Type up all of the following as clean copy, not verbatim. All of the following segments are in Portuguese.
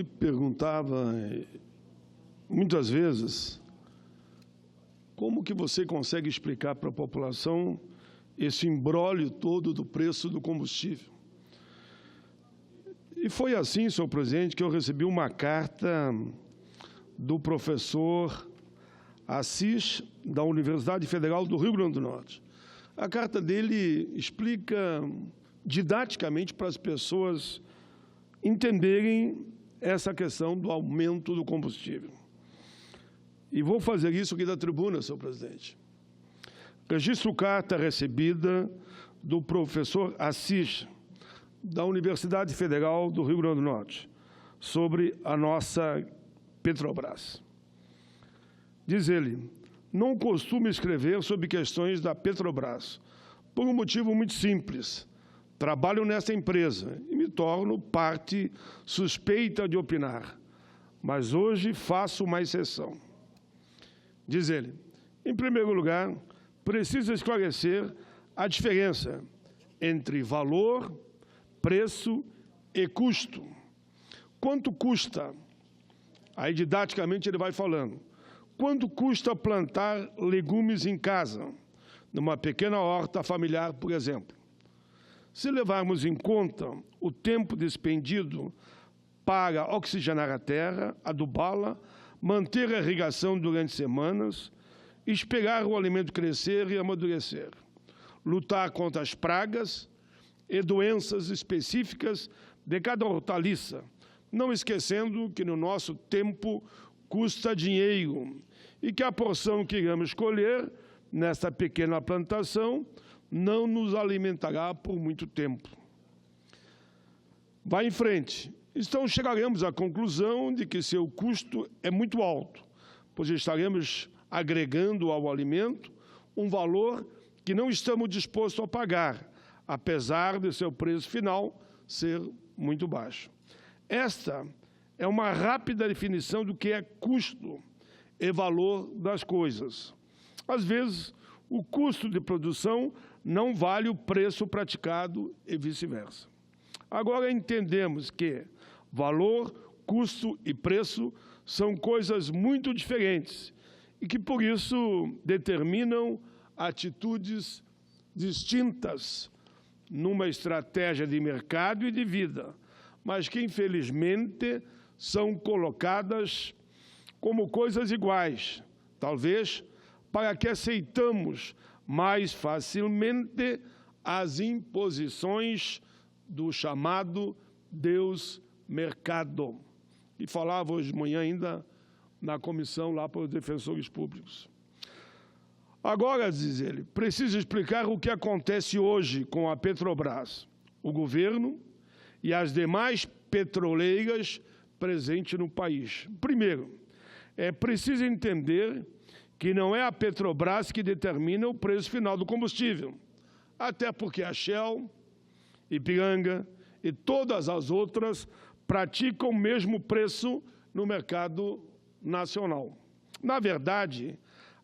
perguntava muitas vezes como que você consegue explicar para a população esse imbróglio todo do preço do combustível. E foi assim, senhor presidente, que eu recebi uma carta do professor Assis, da Universidade Federal do Rio Grande do Norte. A carta dele explica didaticamente para as pessoas entenderem essa questão do aumento do combustível. E vou fazer isso aqui da tribuna, senhor presidente. Registro carta recebida do professor Assis, da Universidade Federal do Rio Grande do Norte, sobre a nossa Petrobras. Diz ele: não costumo escrever sobre questões da Petrobras, por um motivo muito simples. Trabalho nessa empresa e me torno parte suspeita de opinar, mas hoje faço uma exceção. Diz ele: em primeiro lugar, preciso esclarecer a diferença entre valor, preço e custo. Quanto custa? Aí, didaticamente, ele vai falando. Quanto custa plantar legumes em casa, numa pequena horta familiar, por exemplo? Se levarmos em conta o tempo despendido para oxigenar a terra, adubá-la, manter a irrigação durante semanas, esperar o alimento crescer e amadurecer, lutar contra as pragas e doenças específicas de cada hortaliça, não esquecendo que no nosso tempo custa dinheiro e que a porção que iremos colher nesta pequena plantação não nos alimentará por muito tempo. Vai em frente. Então chegaremos à conclusão de que seu custo é muito alto, pois estaremos agregando ao alimento um valor que não estamos dispostos a pagar, apesar de seu preço final ser muito baixo. Esta é uma rápida definição do que é custo e valor das coisas. Às vezes, o custo de produção não vale o preço praticado e vice-versa. Agora entendemos que valor, custo e preço são coisas muito diferentes e que, por isso, determinam atitudes distintas numa estratégia de mercado e de vida, mas que, infelizmente, são colocadas como coisas iguais, talvez para que aceitamos mais facilmente as imposições do chamado Deus mercado. E falava hoje de manhã ainda na comissão lá para os defensores públicos. Agora, diz ele, preciso explicar o que acontece hoje com a Petrobras, o governo e as demais petroleiras presentes no país. Primeiro, é preciso entender que não é a Petrobras que determina o preço final do combustível, até porque a Shell, Ipiranga e todas as outras praticam o mesmo preço no mercado nacional. Na verdade,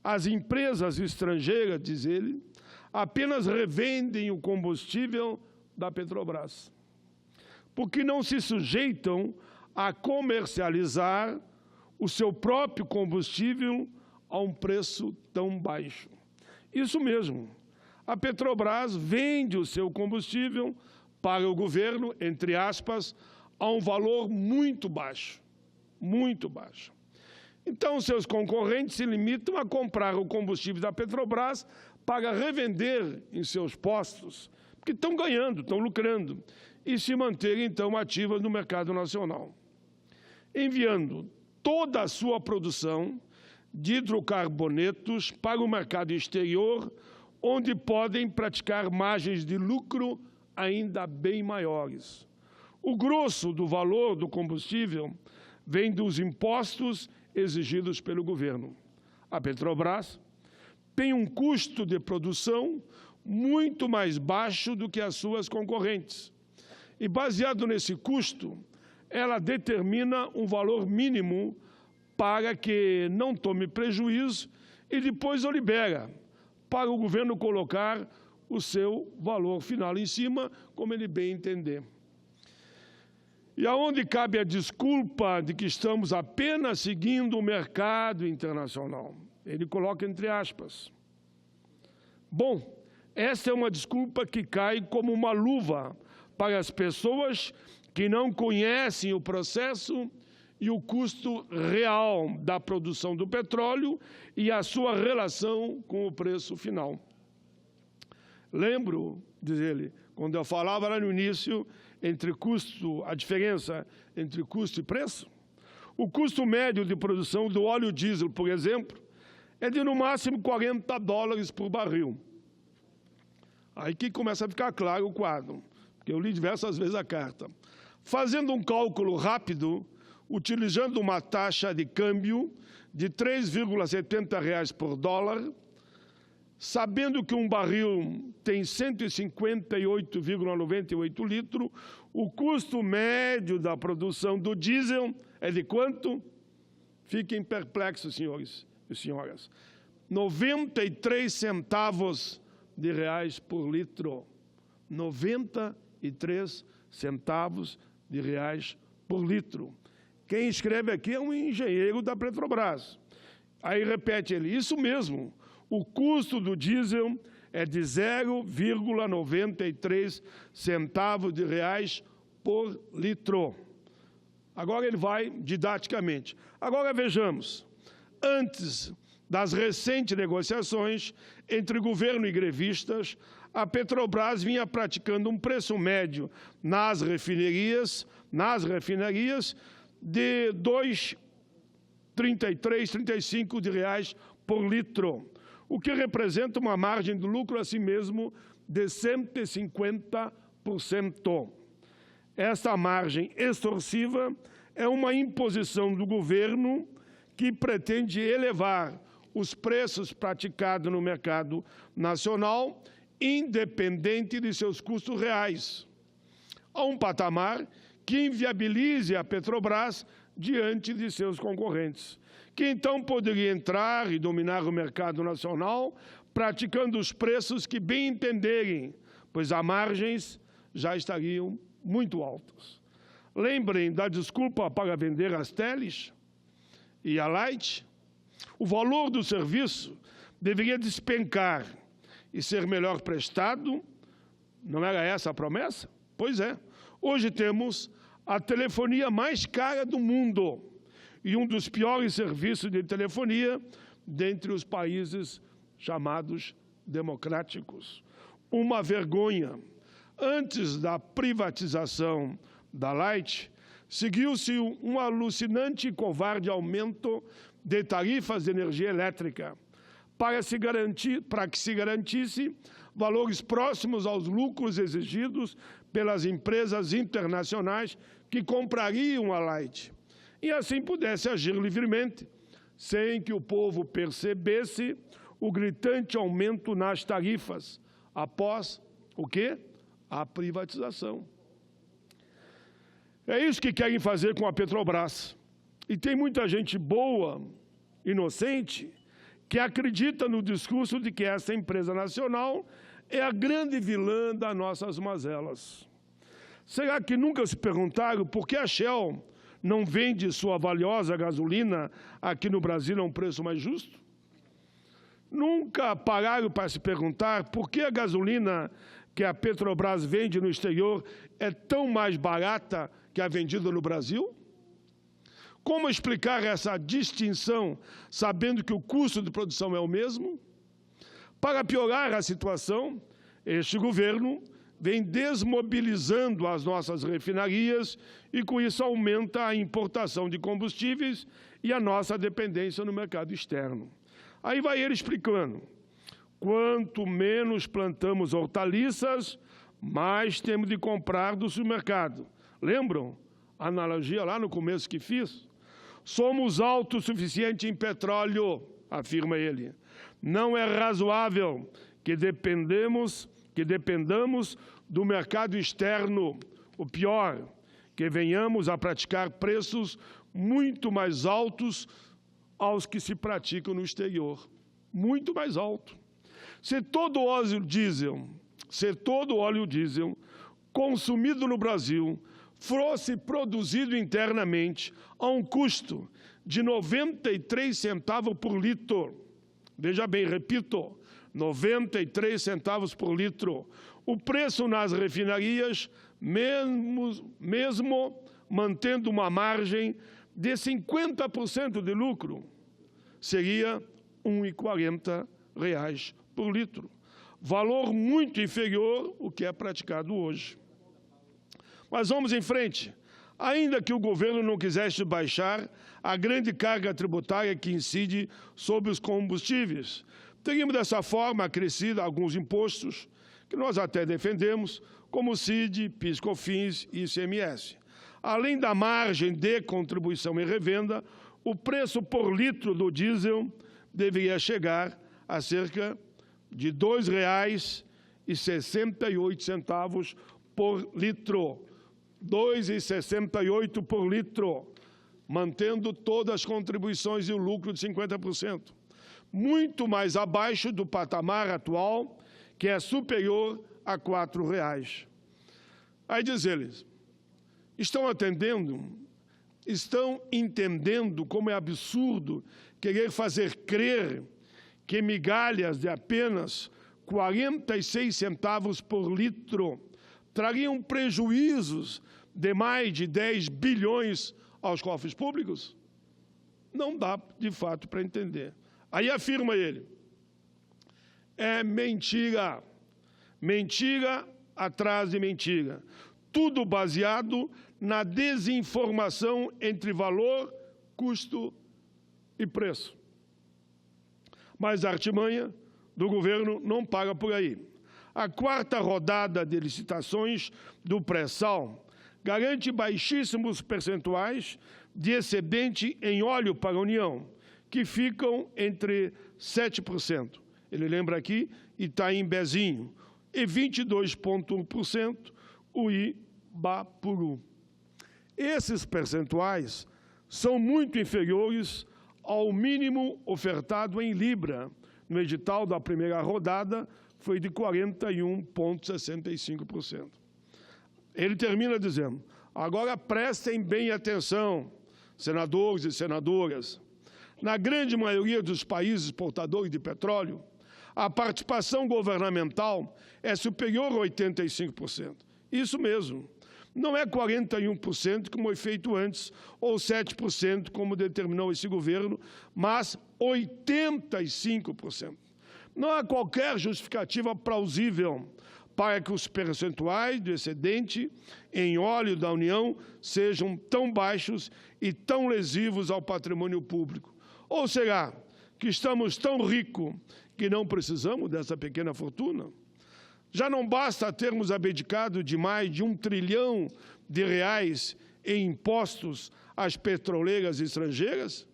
as empresas estrangeiras, diz ele, apenas revendem o combustível da Petrobras, porque não se sujeitam a comercializar o seu próprio combustível a um preço tão baixo. Isso mesmo, a Petrobras vende o seu combustível para o governo, entre aspas, a um valor muito baixo, muito baixo. Então, seus concorrentes se limitam a comprar o combustível da Petrobras para revender em seus postos, porque estão ganhando, estão lucrando, e se manterem, então, ativas no mercado nacional, enviando toda a sua produção de hidrocarbonetos para o mercado exterior, onde podem praticar margens de lucro ainda bem maiores. O grosso do valor do combustível vem dos impostos exigidos pelo governo. A Petrobras tem um custo de produção muito mais baixo do que as suas concorrentes. E, baseado nesse custo, ela determina um valor mínimo para que não tome prejuízo e depois o libera para o governo colocar o seu valor final em cima, como ele bem entender. E aonde cabe a desculpa de que estamos apenas seguindo o mercado internacional? Ele coloca entre aspas. Bom, essa é uma desculpa que cai como uma luva para as pessoas que não conhecem o processo e o custo real da produção do petróleo e a sua relação com o preço final. Lembro, diz ele, quando eu falava lá no início, a diferença entre custo e preço? O custo médio de produção do óleo diesel, por exemplo, é de no máximo $40 por barril. Aí que começa a ficar claro o quadro, porque eu li diversas vezes a carta. Fazendo um cálculo rápido, utilizando uma taxa de câmbio de R$ 3,70 por dólar, sabendo que um barril tem 158,98 litros, o custo médio da produção do diesel é de quanto? Fiquem perplexos, senhores e senhoras. 93 centavos de reais por litro. 93 centavos de reais por litro. Quem escreve aqui é um engenheiro da Petrobras. Aí repete ele, isso mesmo, o custo do diesel é de 0,93 centavos de reais por litro. Agora ele vai didaticamente. Agora vejamos, antes das recentes negociações entre governo e grevistas, a Petrobras vinha praticando um preço médio nas refinarias de R$ 2,33, 35 de reais por litro, o que representa uma margem de lucro assim mesmo de 150%. Esta margem extorsiva é uma imposição do governo que pretende elevar os preços praticados no mercado nacional, independente de seus custos reais, a um patamar que inviabilize a Petrobras diante de seus concorrentes, que então poderia entrar e dominar o mercado nacional, praticando os preços que bem entenderem, pois as margens já estariam muito altas. Lembrem da desculpa para vender as teles e a Light. O valor do serviço deveria despencar e ser melhor prestado. Não era essa a promessa? Pois é. Hoje temos a telefonia mais cara do mundo e um dos piores serviços de telefonia dentre os países chamados democráticos. Uma vergonha. Antes da privatização da Light, seguiu-se um alucinante e covarde aumento de tarifas de energia elétrica para que se garantisse valores próximos aos lucros exigidos pelas empresas internacionais que comprariam a Light e assim pudesse agir livremente, sem que o povo percebesse o gritante aumento nas tarifas após o quê? A privatização. É isso que querem fazer com a Petrobras. E tem muita gente boa, inocente, que acredita no discurso de que essa empresa nacional é a grande vilã das nossas mazelas. Será que nunca se perguntaram por que a Shell não vende sua valiosa gasolina aqui no Brasil a um preço mais justo? Nunca pararam para se perguntar por que a gasolina que a Petrobras vende no exterior é tão mais barata que a vendida no Brasil? Como explicar essa distinção, sabendo que o custo de produção é o mesmo? Para piorar a situação, este governo vem desmobilizando as nossas refinarias e, com isso, aumenta a importação de combustíveis e a nossa dependência no mercado externo. Aí vai ele explicando. Quanto menos plantamos hortaliças, mais temos de comprar do supermercado. Lembram a analogia lá no começo que fiz? Somos autossuficientes em petróleo, afirma ele. Não é razoável que dependamos do mercado externo. O pior, que venhamos a praticar preços muito mais altos aos que se praticam no exterior. Muito mais alto. Se todo óleo diesel consumido no Brasil fosse produzido internamente a um custo de 93 centavos por litro. Veja bem, repito, 93 centavos por litro. O preço nas refinarias, mesmo mantendo uma margem de 50% de lucro, seria R$ 1,40 por litro. Valor muito inferior ao que é praticado hoje. Mas vamos em frente. Ainda que o governo não quisesse baixar a grande carga tributária que incide sobre os combustíveis, teríamos dessa forma acrescido alguns impostos que nós até defendemos, como o CID, PIS/COFINS e ICMS. Além da margem de contribuição e revenda, o preço por litro do diesel deveria chegar a cerca de R$ 2,68 por litro. R$ 2,68 por litro, mantendo todas as contribuições e o lucro de 50%. Muito mais abaixo do patamar atual, que é superior a R$ 4,00. Aí diz eles, estão entendendo como é absurdo querer fazer crer que migalhas de apenas 46 centavos por litro trariam prejuízos de mais de 10 bilhões aos cofres públicos? Não dá, de fato, para entender. Aí afirma ele, é mentira, mentira atrás de mentira, tudo baseado na desinformação entre valor, custo e preço. Mas a artimanha do governo não paga por aí. A quarta rodada de licitações do pré-sal garante baixíssimos percentuais de excedente em óleo para a União, que ficam entre 7%. Ele lembra aqui Itaim Bezinho, e 22,1% o Ibapuru. Esses percentuais são muito inferiores ao mínimo ofertado em Libra. No edital da primeira rodada, foi de 41,65%. Ele termina dizendo, agora prestem bem atenção, senadores e senadoras. Na grande maioria dos países exportadores de petróleo, a participação governamental é superior a 85%. Isso mesmo. Não é 41% como foi feito antes, ou 7% como determinou esse governo, mas 85%. Não há qualquer justificativa plausível para que os percentuais do excedente em óleo da União sejam tão baixos e tão lesivos ao patrimônio público. Ou será que estamos tão ricos que não precisamos dessa pequena fortuna? Já não basta termos abdicado de mais de R$ 1 trilhão em impostos às petroleiras estrangeiras,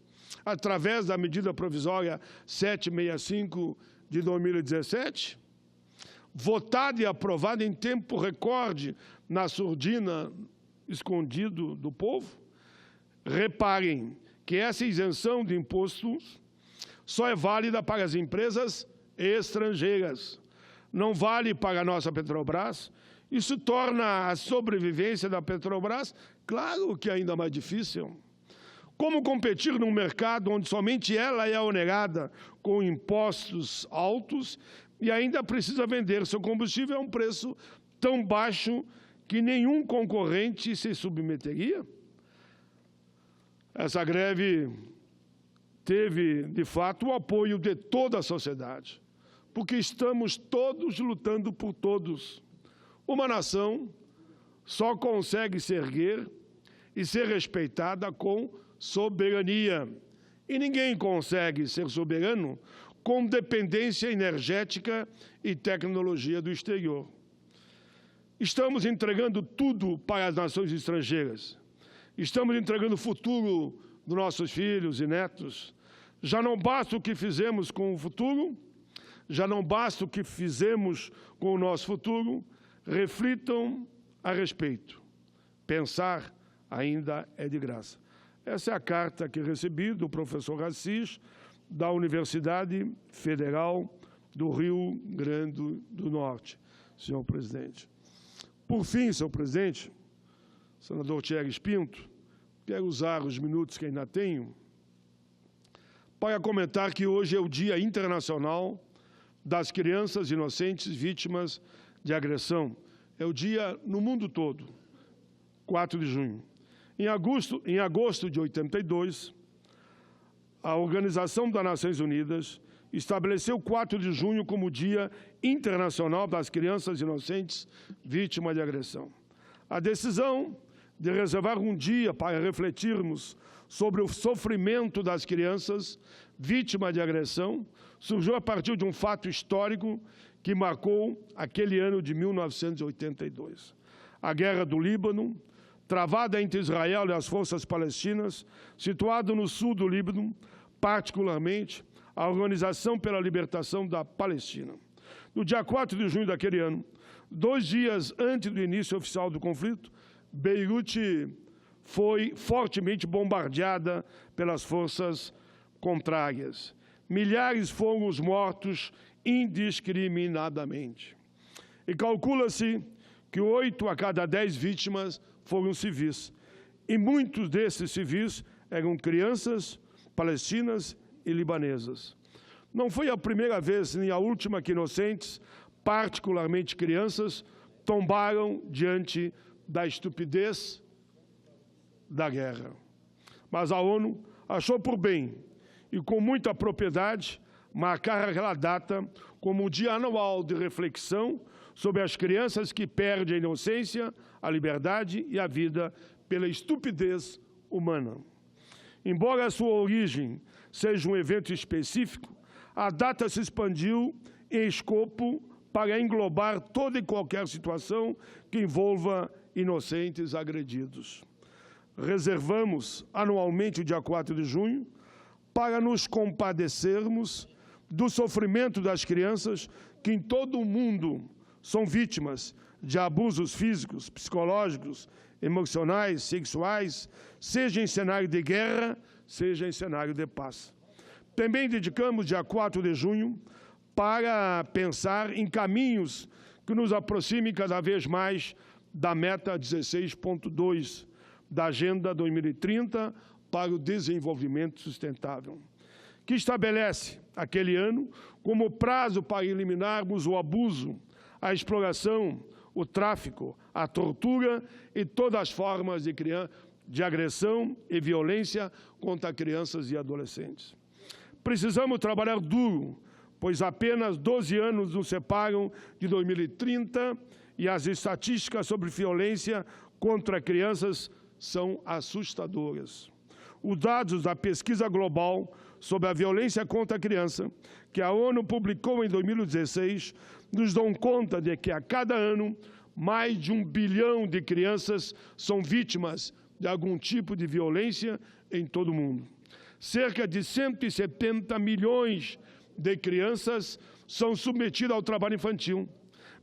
através da medida provisória 765 de 2017, votada e aprovada em tempo recorde na surdina escondido do povo? Reparem que essa isenção de impostos só é válida para as empresas estrangeiras. Não vale para a nossa Petrobras. Isso torna a sobrevivência da Petrobras, claro que ainda mais difícil. Como competir num mercado onde somente ela é onerada com impostos altos e ainda precisa vender seu combustível a um preço tão baixo que nenhum concorrente se submeteria? Essa greve teve, de fato, o apoio de toda a sociedade, porque estamos todos lutando por todos. Uma nação só consegue se erguer e ser respeitada com soberania. E ninguém consegue ser soberano com dependência energética e tecnologia do exterior. Estamos entregando tudo para as nações estrangeiras. Estamos entregando o futuro dos nossos filhos e netos. Já não basta o que fizemos com o futuro, já não basta o que fizemos com o nosso futuro. Reflitam a respeito. Pensar ainda é de graça. Essa é a carta que recebi do professor Assis, da Universidade Federal do Rio Grande do Norte, senhor presidente. Por fim, senhor presidente, senador Thierry Pinto, quero usar os minutos que ainda tenho para comentar que hoje é o Dia Internacional das Crianças Inocentes Vítimas de Agressão. É o dia no mundo todo, 4 de junho. Em agosto de 82, a Organização das Nações Unidas estabeleceu 4 de junho como Dia Internacional das Crianças Inocentes Vítimas de Agressão. A decisão de reservar um dia para refletirmos sobre o sofrimento das crianças vítimas de agressão surgiu a partir de um fato histórico que marcou aquele ano de 1982. A Guerra do Líbano, travada entre Israel e as forças palestinas, situado no sul do Líbano, particularmente a Organização pela Libertação da Palestina. No dia 4 de junho daquele ano, 2 dias antes do início oficial do conflito, Beirute foi fortemente bombardeada pelas forças contrárias. Milhares foram os mortos indiscriminadamente. E calcula-se que 8 a cada 10 vítimas foram civis. E muitos desses civis eram crianças palestinas e libanesas. Não foi a primeira vez nem a última que inocentes, particularmente crianças, tombaram diante da estupidez da guerra. Mas a ONU achou por bem, e com muita propriedade, marcar aquela data como um dia anual de reflexão sobre as crianças que perdem a inocência, a liberdade e a vida pela estupidez humana. Embora a sua origem seja um evento específico, a data se expandiu em escopo para englobar toda e qualquer situação que envolva inocentes agredidos. Reservamos anualmente o dia 4 de junho para nos compadecermos do sofrimento das crianças que em todo o mundo são vítimas de abusos físicos, psicológicos, emocionais, sexuais, seja em cenário de guerra, seja em cenário de paz. Também dedicamos dia 4 de junho para pensar em caminhos que nos aproximem cada vez mais da meta 16.2 da Agenda 2030 para o Desenvolvimento Sustentável, que estabelece aquele ano como prazo para eliminarmos o abuso, a exploração, o tráfico, a tortura e todas as formas de agressão e violência contra crianças e adolescentes. Precisamos trabalhar duro, pois apenas 12 anos nos separam de 2030 e as estatísticas sobre violência contra crianças são assustadoras. Os dados da pesquisa global sobre a violência contra a criança, que a ONU publicou em 2016, nos dão conta de que a cada ano mais de 1 bilhão de crianças são vítimas de algum tipo de violência em todo o mundo. Cerca de 170 milhões de crianças são submetidas ao trabalho infantil.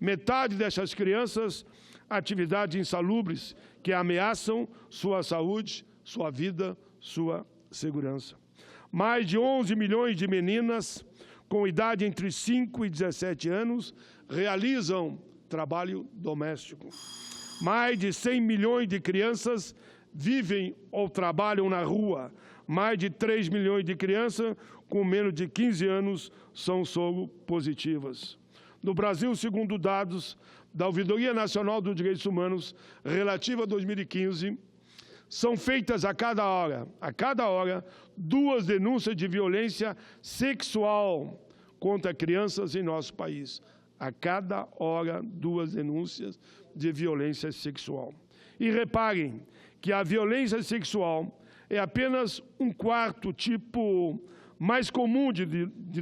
Metade dessas crianças, atividades insalubres que ameaçam sua saúde, sua vida, sua segurança. Mais de 11 milhões de meninas com idade entre 5 e 17 anos realizam trabalho doméstico. Mais de 100 milhões de crianças vivem ou trabalham na rua. Mais de 3 milhões de crianças com menos de 15 anos são soropositivas. No Brasil, segundo dados da Ouvidoria Nacional dos Direitos Humanos, relativa a 2015, são feitas a cada hora, 2 denúncias de violência sexual contra crianças em nosso país. A cada hora, 2 denúncias de violência sexual. E reparem que a violência sexual é apenas um quarto tipo mais comum de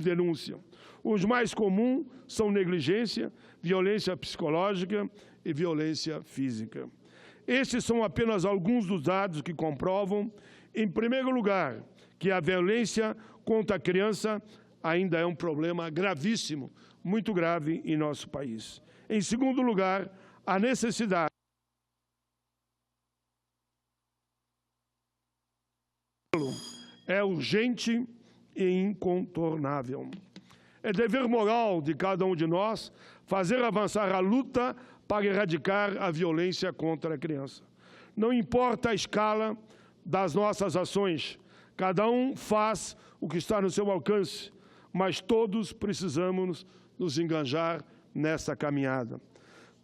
denúncia. Os mais comuns são negligência, violência psicológica e violência física. Esses são apenas alguns dos dados que comprovam, em primeiro lugar, que a violência contra a criança ainda é um problema gravíssimo, muito grave em nosso país. Em segundo lugar, a necessidade é urgente e incontornável. É dever moral de cada um de nós fazer avançar a luta para erradicar a violência contra a criança. Não importa a escala das nossas ações, cada um faz o que está no seu alcance, mas todos precisamos nos engajar nessa caminhada.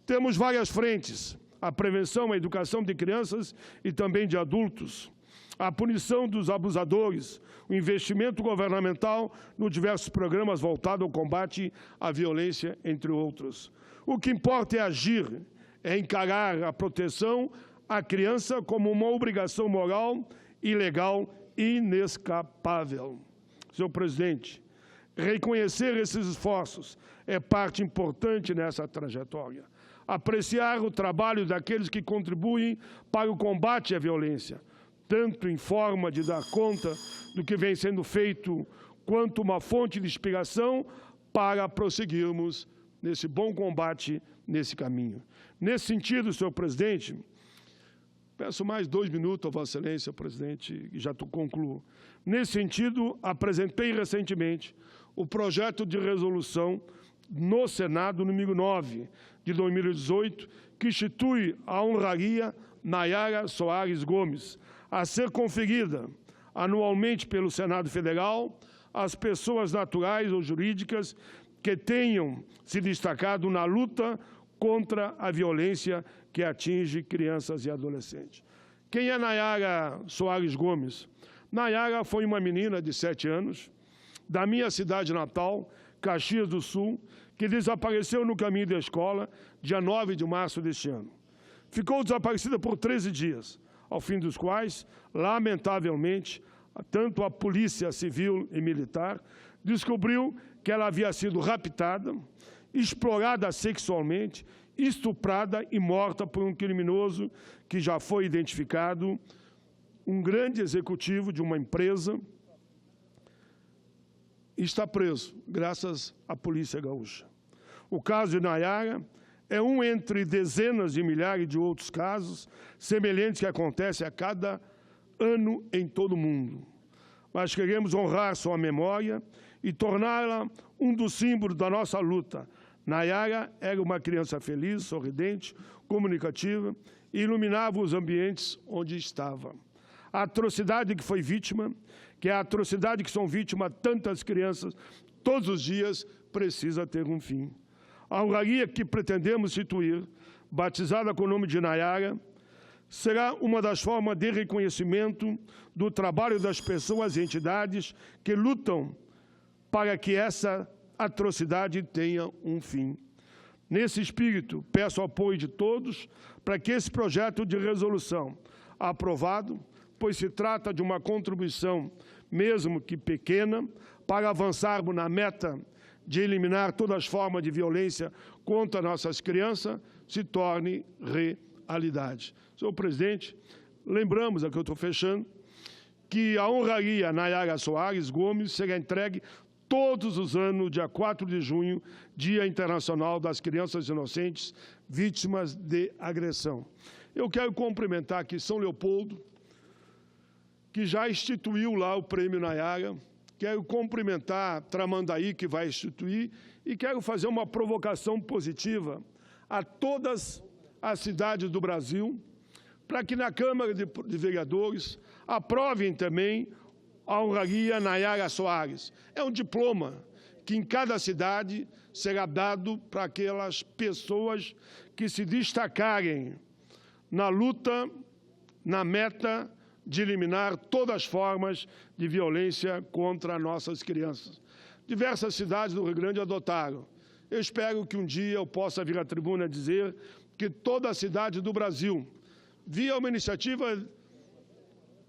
Temos várias frentes: a prevenção, a educação de crianças e também de adultos, a punição dos abusadores, o investimento governamental nos diversos programas voltados ao combate à violência, entre outros. O que importa é agir, é encarar a proteção à criança como uma obrigação moral e legal inescapável. Senhor presidente, reconhecer esses esforços é parte importante nessa trajetória. Apreciar o trabalho daqueles que contribuem para o combate à violência, tanto em forma de dar conta do que vem sendo feito, quanto uma fonte de inspiração para prosseguirmos nesse bom combate, nesse caminho. Nesse sentido, senhor presidente, peço mais 2 minutos a Vossa Excelência, presidente, e já concluo. Nesse sentido, apresentei recentemente o projeto de resolução no Senado, número 9, de 2018, que institui a honraria Nayara Soares Gomes, a ser conferida anualmente pelo Senado Federal às pessoas naturais ou jurídicas que tenham se destacado na luta contra a violência que atinge crianças e adolescentes. Quem é Nayara Soares Gomes? Nayara foi uma menina de 7 anos, da minha cidade natal, Caxias do Sul, que desapareceu no caminho da escola, dia 9 de março deste ano. Ficou desaparecida por 13 dias, ao fim dos quais, lamentavelmente, tanto a Polícia Civil e Militar descobriu que ela havia sido raptada, explorada sexualmente, estuprada e morta por um criminoso que já foi identificado, um grande executivo de uma empresa, está preso, graças à Polícia Gaúcha. O caso de Nayara é um entre dezenas de milhares de outros casos semelhantes que acontecem a cada ano em todo o mundo. Mas queremos honrar sua memória e torná-la um dos símbolos da nossa luta. Nayara era uma criança feliz, sorridente, comunicativa e iluminava os ambientes onde estava. A atrocidade que foi vítima, que é a atrocidade que são vítimas tantas crianças todos os dias, precisa ter um fim. A honraria que pretendemos instituir, batizada com o nome de Nayara, será uma das formas de reconhecimento do trabalho das pessoas e entidades que lutam para que essa atrocidade tenha um fim. Nesse espírito, peço o apoio de todos para que esse projeto de resolução, aprovado, pois se trata de uma contribuição, mesmo que pequena, para avançarmos na meta de eliminar todas as formas de violência contra nossas crianças, se torne realidade. Senhor presidente, lembramos, aqui eu estou fechando, que a honraria Nayara Soares Gomes será entregue todos os anos, dia 4 de junho, Dia Internacional das Crianças Inocentes Vítimas de Agressão. Eu quero cumprimentar aqui São Leopoldo, que já instituiu lá o Prêmio Nayara. Quero cumprimentar Tramandaí, que vai instituir, e quero fazer uma provocação positiva a todas as cidades do Brasil, para que na Câmara de Vereadores aprovem também a honraria Nayara Soares. É um diploma que em cada cidade será dado para aquelas pessoas que se destacarem na luta, na meta de eliminar todas as formas de violência contra nossas crianças. Diversas cidades do Rio Grande adotaram. Eu espero que um dia eu possa vir à tribuna dizer que toda a cidade do Brasil, via uma iniciativa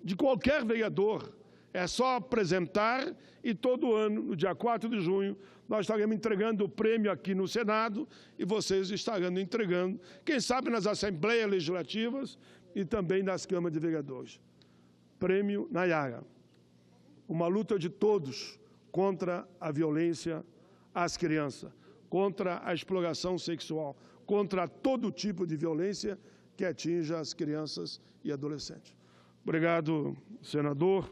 de qualquer vereador, é só apresentar e todo ano, no dia 4 de junho, nós estaremos entregando o prêmio aqui no Senado e vocês estarão entregando, quem sabe nas Assembleias Legislativas e também nas Câmaras de Vereadores. Prêmio Nayara. Uma luta de todos contra a violência às crianças, contra a exploração sexual, contra todo tipo de violência que atinja as crianças e adolescentes. Obrigado, senador.